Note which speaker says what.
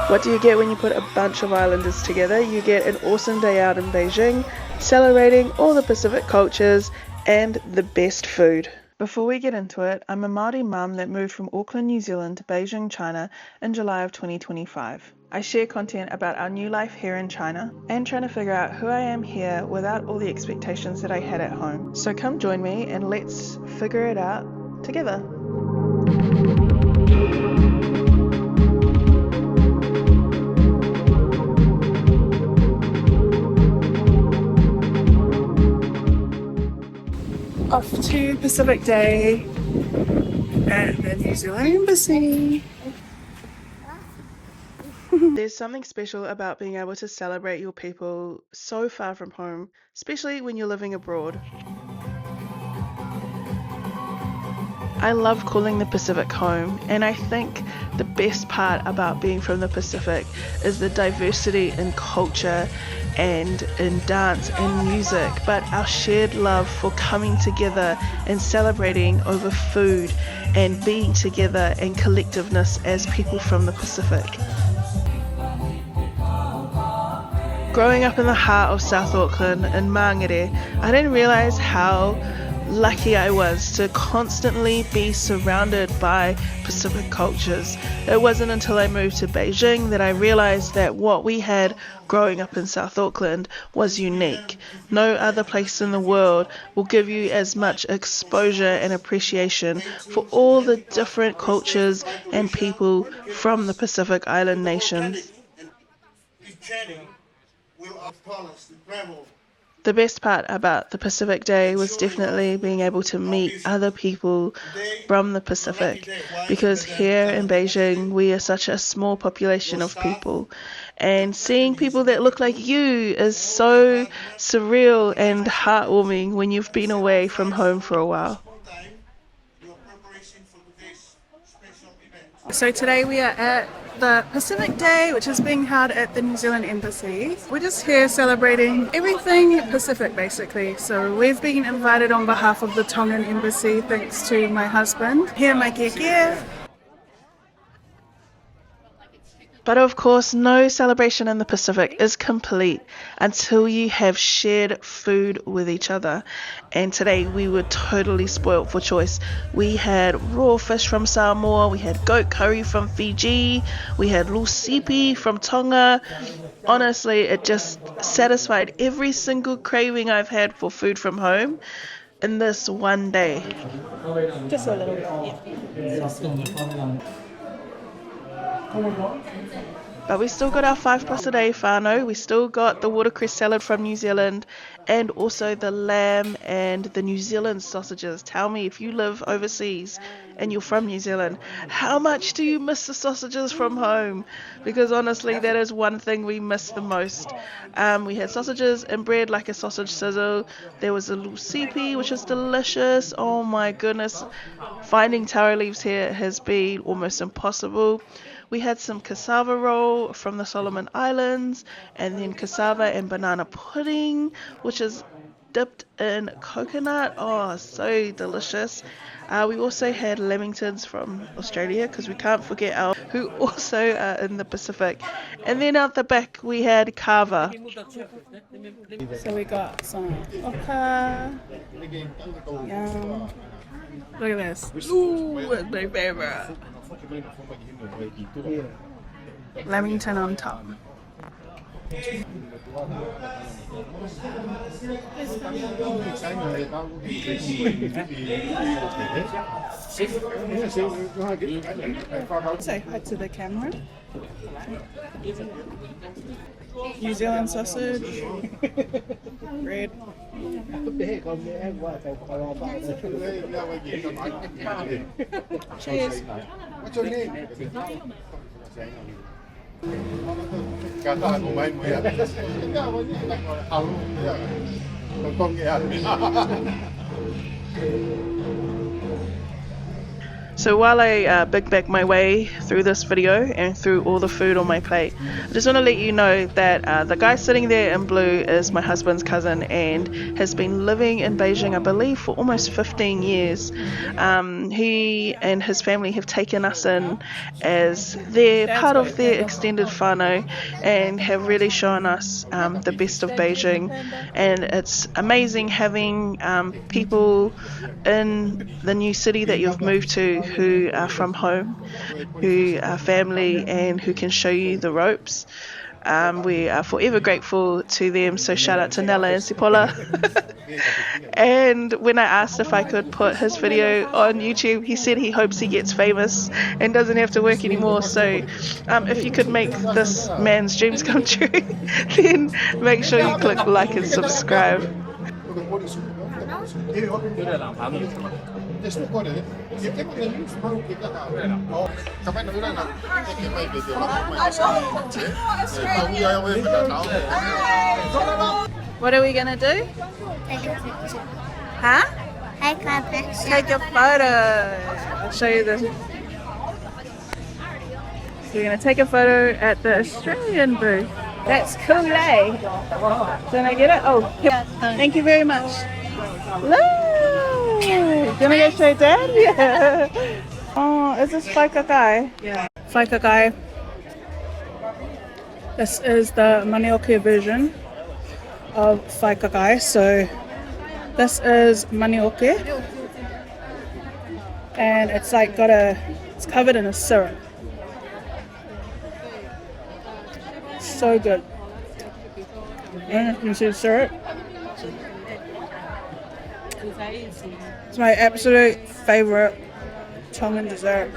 Speaker 1: What do you get when you put a bunch of islanders together? You get an awesome day out in Beijing, celebrating all the Pacific cultures and the best food. Before we get into it, I'm a Māori mum that moved from Auckland, New Zealand to Beijing, China in July of 2025. I share content about our new life here in China and trying to figure out who I am here without all the expectations that I had at home. So come join me and let's figure it out together. Off to Pacific Day at the New Zealand Embassy. There's something special about being able to celebrate your people so far from home, especially when you're living abroad. I love calling the Pacific home, and I think the best part about being from the Pacific is the diversity in culture and in dance and music, but our shared love for coming together and celebrating over food and being together and collectiveness as people from the Pacific. Growing up in the heart of South Auckland in Māngere, I didn't realise how lucky I was to constantly be surrounded by Pacific cultures. It wasn't until I moved to Beijing that I realised that what we had growing up in South Auckland was unique. No other place in the world will give you as much exposure and appreciation for all the different cultures and people from the Pacific Island nations. The best part about the Pacific Day was definitely being able to meet other people from the Pacific, because here in Beijing we are such a small population of people, and seeing people that look like you is so surreal and heartwarming when you've been away from home for a while. So today we are at the Pacific Day, which is being held at the New Zealand Embassy. We're just here celebrating everything Pacific, basically. So we've been invited on behalf of the Tongan Embassy, thanks to my husband. Here, my keke. But of course, no celebration in the Pacific is complete until you have shared food with each other. And today we were totally spoilt for choice. We had raw fish from Samoa, we had goat curry from Fiji, we had lusipi from Tonga. Honestly, it just satisfied every single craving I've had for food from home in this one day. Just a little bit, yeah. But we still got our 5+ a day whānau. We still got the watercress salad from New Zealand and also the lamb and the New Zealand sausages. Tell me, if you live overseas and you're from New Zealand, how much do you miss the sausages from home? Because honestly, that is one thing we miss the most. We had sausages and bread like a sausage sizzle. There was a lusipi, which is delicious. Oh my goodness. Finding taro leaves here has been almost impossible. We had some cassava roll from the Solomon Islands, and then cassava and banana pudding, which is dipped in coconut. Oh, so delicious. We also had lamingtons from Australia, because we can't forget our who also are in the Pacific. And then out the back we had Kava. So we got some oka. Yum. Look at this. Ooh, it's my favorite. Lamington on top. Say hi to the camera. New Zealand sausage, bread. Cheers. What's your name? So while I big back my way through this video and through all the food on my plate, I just want to let you know that the guy sitting there in blue is my husband's cousin and has been living in Beijing, I believe, for almost 15 years. He and his family have taken us in as they're part of their extended whānau and have really shown us the best of Beijing. And it's amazing having people in the new city that you've moved to who are from home, who are family, and who can show you the ropes. We are forever grateful to them, so shout out to Nella and Sipola. And when I asked if I could put his video on YouTube, he said he hopes he gets famous and doesn't have to work anymore. So if you could make this man's dreams come true, then make sure you click like and subscribe. What are we gonna do?
Speaker 2: Take a picture.
Speaker 1: Huh?
Speaker 2: Take a picture.
Speaker 1: Take a photo. I'll show you this. We're gonna take a photo at the Australian booth. That's cool, eh? Did I get it? Oh, here. Thank you very much. Look! Gonna go show Dad? Yeah. Oh, is this Faikakai? Yeah. Faikakai. This is the manioke version of Faikakai. So this is manioke, and it's like it's covered in a syrup. So good. And you can see the syrup. It's my absolute favorite Tongan dessert.